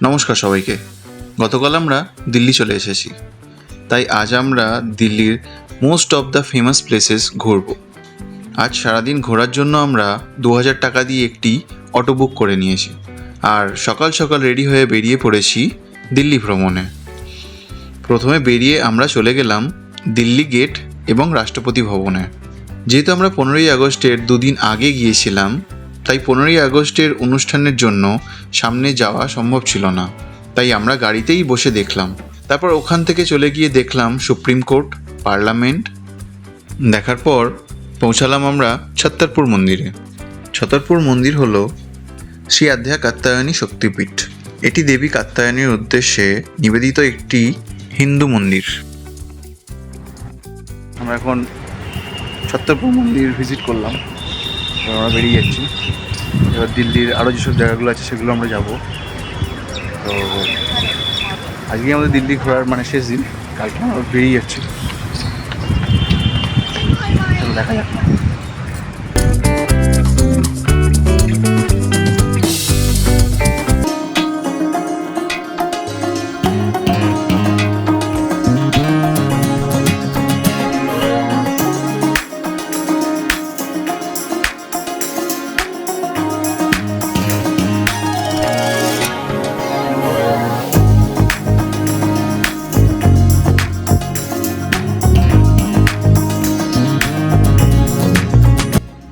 নমস্কার সবাইকে। গতকাল আমরা দিল্লি চলে এসেছি, তাই আজ আমরা দিল্লির most of the famous places ঘুরব। আজ সারাদিন ঘোরার জন্য আমরা 2000 টাকা দিয়ে একটি অটো বুক করে নিয়েছি, আর সকাল সকাল রেডি হয়ে বেরিয়ে পড়েছি দিল্লি ভ্রমণে। প্রথমে বেরিয়ে আমরা চলে গেলাম দিল্লি গেট এবং রাষ্ট্রপতি ভবনে। যেহেতু আমরা 15ই আগস্টের দুদিন আগে গিয়েছিলাম, তাই 15ই আগস্টের অনুষ্ঠানের জন্য সামনে যাওয়া সম্ভব ছিল না, তাই আমরা গাড়িতেই বসে দেখলাম। তারপর ওখান থেকে চলে গিয়ে দেখলাম সুপ্রিম কোর্ট, পার্লামেন্ট। দেখার পর পৌঁছালাম আমরা ছত্তরপুর মন্দিরে। ছত্তরপুর মন্দির হলো শ্রী আদ্যা কাত্যায়নী শক্তিপীঠ। এটি দেবী কাত্যায়নীর উদ্দেশ্যে নিবেদিত একটি হিন্দু মন্দির। আমরা এখন ছত্তরপুর মন্দির ভিজিট করলাম, আমরা বেরিয়ে যাচ্ছি। এবার দিল্লির আরও যেসব জায়গাগুলো আছে সেগুলো আমরা যাব। তো আজকে আমাদের দিল্লি ঘোরার শেষ দিন, কালকে আমরা বেরিয়ে যাচ্ছি। চলো দেখা যাক।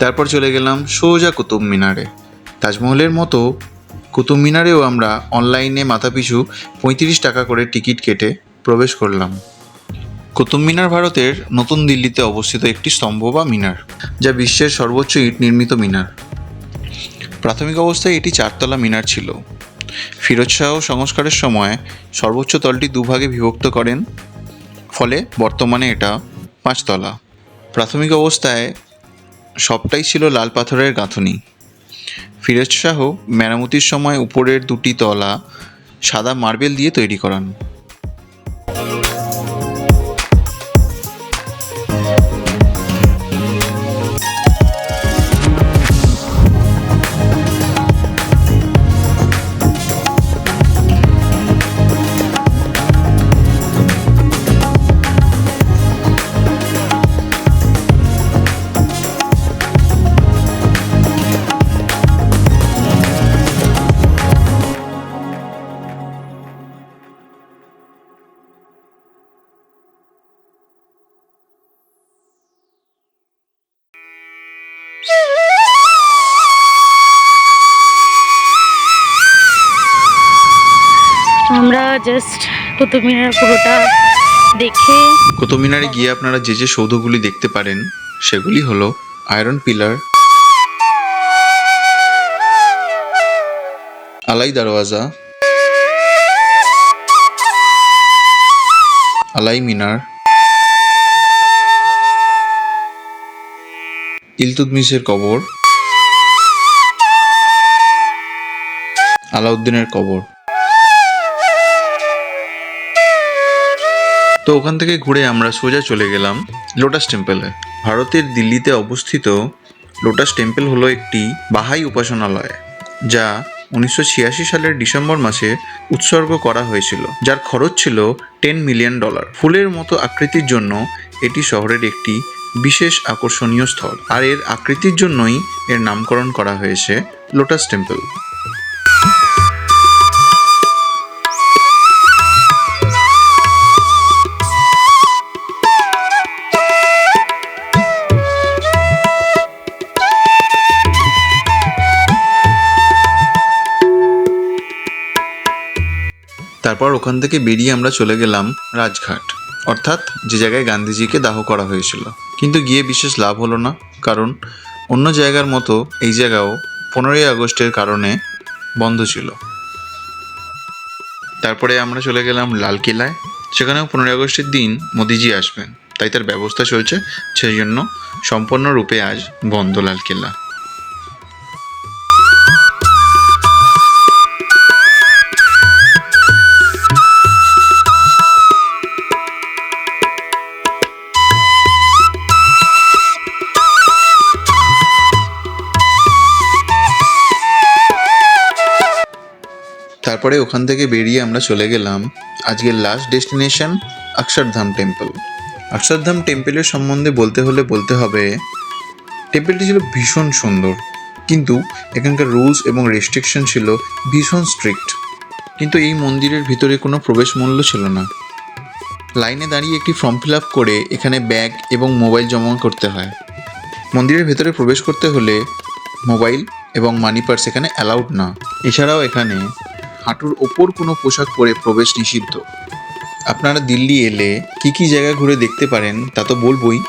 তারপর চলে গেলাম সোজা কুতুব মিনারে। তাজমহলের মতো কুতুব মিনারেও আমরা অনলাইনে মাথাপিছু 35 টাকা করে টিকিট কেটে প্রবেশ করলাম। কুতুব মিনার ভারতের নতুন দিল্লিতে অবস্থিত একটি স্তম্ভ বা মিনার, যা বিশ্বের সর্বোচ্চ ইট নির্মিত মিনার। প্রাথমিক অবস্থায় এটি 4 তলা মিনার ছিল। ফিরোজ শাহ সংস্কারের সময় সর্বোচ্চ তলটি দুভাগে বিভক্ত করেন, ফলে বর্তমানে এটা 5 তলা। প্রাথমিক অবস্থায় সবটাই ছিল লাল পাথরের গাঁথুনি। ফিরোজ শাহ মেরামতির সময় উপরের 2টি তলা সাদা মার্বেল দিয়ে তৈরি করান। আমরা জাস্ট কুতুব মিনার পুরোটা দেখে কুতুব মিনারে গিয়ে আপনারা যে যে সৌধগুলি দেখতে পারেন সেগুলি হলো আয়রন পিলার, আলাই দরওয়াজা, আলাই মিনার, ইলতুৎমিশের কবর, আলাউদ্দিনের কবর। তো ওখান থেকে ঘুরে আমরা সোজা চলে গেলাম লোটাস টেম্পলে। ভারতের দিল্লিতে অবস্থিত লোটাস টেম্পল হলো একটি বাহাই উপাসনালয়, যা 1986 সালের ডিসেম্বর মাসে উৎসর্গ করা হয়েছিল, যার খরচ ছিল $10 মিলিয়ন। ফুলের মতো আকৃতির জন্য এটি শহরের একটি বিশেষ আকর্ষণীয় স্থল, আর এর আকৃতির জন্যই এর নামকরণ করা হয়েছে লোটাস টেম্পল। তারপর ওখান থেকে বেরিয়ে আমরা চলে গেলাম রাজঘাট, অর্থাৎ যে জায়গায় গান্ধীজিকে দাহ করা হয়েছিল। কিন্তু গিয়ে বিশেষ লাভ হলো না, কারণ অন্য জায়গার মতো এই জায়গাও 15ই আগস্টের কারণে বন্ধ ছিল। তারপরে আমরা চলে গেলাম লালকেল্লায়। সেখানেও 15ই আগস্টের দিন মোদিজি আসবেন, তাই তার ব্যবস্থা চলছে, সেই জন্য সম্পূর্ণরূপে আজ বন্ধ লালকেল্লা। তারপরে ওখান থেকে বেরিয়ে আমরা চলে গেলাম আজকের last destination Akshardham temple. Akshardham টেম্পলের সম্বন্ধে বলতে হলে বলতে হবে টেম্পলটি ছিল ভীষণ সুন্দর, কিন্তু এখানকার রুলস এবং রেস্ট্রিকশন ছিল ভীষণ স্ট্রিক্ট। কিন্তু এই মন্দিরের ভিতরে কোনো প্রবেশ মূল্য ছিল না। লাইনে দাঁড়িয়ে একটি ফর্ম ফিল আপ করে এখানে ব্যাগ এবং মোবাইল জমা করতে হয়। মন্দিরের ভেতরে প্রবেশ করতে হলে মোবাইল এবং মানি পার্স এখানে অ্যালাউড না। এছাড়াও এখানে হাঁটুর ওপর কোনো পোশাক পরে প্রবেশ নিষিদ্ধ। আপনারা দিল্লি এলে কী কী জায়গা ঘুরে দেখতে পারেন তা তো বলবই,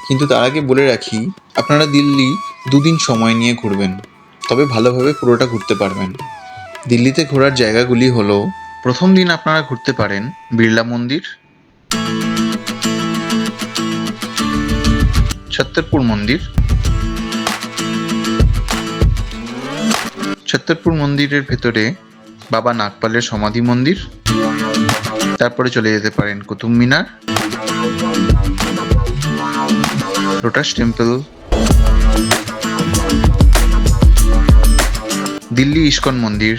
কিন্তু তার আগে বলে রাখি আপনারা দিল্লি 2 দিন সময় নিয়ে ঘুরবেন, তবে ভালোভাবে পুরোটা ঘুরতে পারবেন। দিল্লিতে ঘোরার জায়গাগুলি হলো, প্রথম দিন আপনারা ঘুরতে পারেন বিড়লা মন্দির, ছত্তরপুর মন্দির। ছত্তরপুর মন্দিরের ভেতরে বাবা নাগপালের সমাধি মন্দির। তারপরে চলে যেতে পারেন Qutub Minar, lotus temple, Delhi ISKCON মন্দির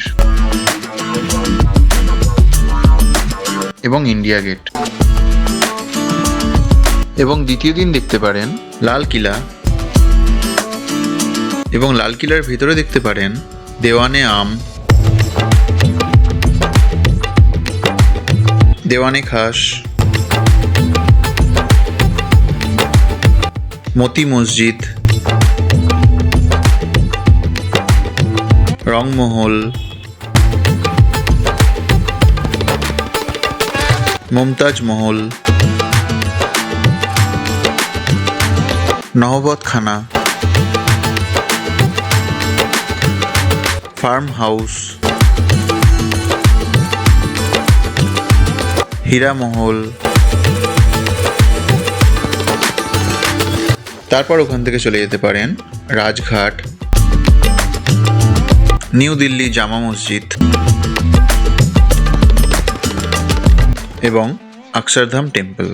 এবং ইন্ডিয়া গেট। এবং দ্বিতীয় দিন দেখতে পারেন লাল কিলা, এবং লাল কিলার ভিতরে দেখতে পারেন দেওয়ানে আম, দেওয়ানে খাস, মতি মসজিদ, রংমহল, মুমতাজ মহল, নহবত খানা, ফার্ম হাউস, হীরামহল। তারপর ওখান থেকে চলে যেতে পারেন রাজঘাট, নিউ দিল্লি জামা মসজিদ এবং অক্ষরধাম টেম্পল।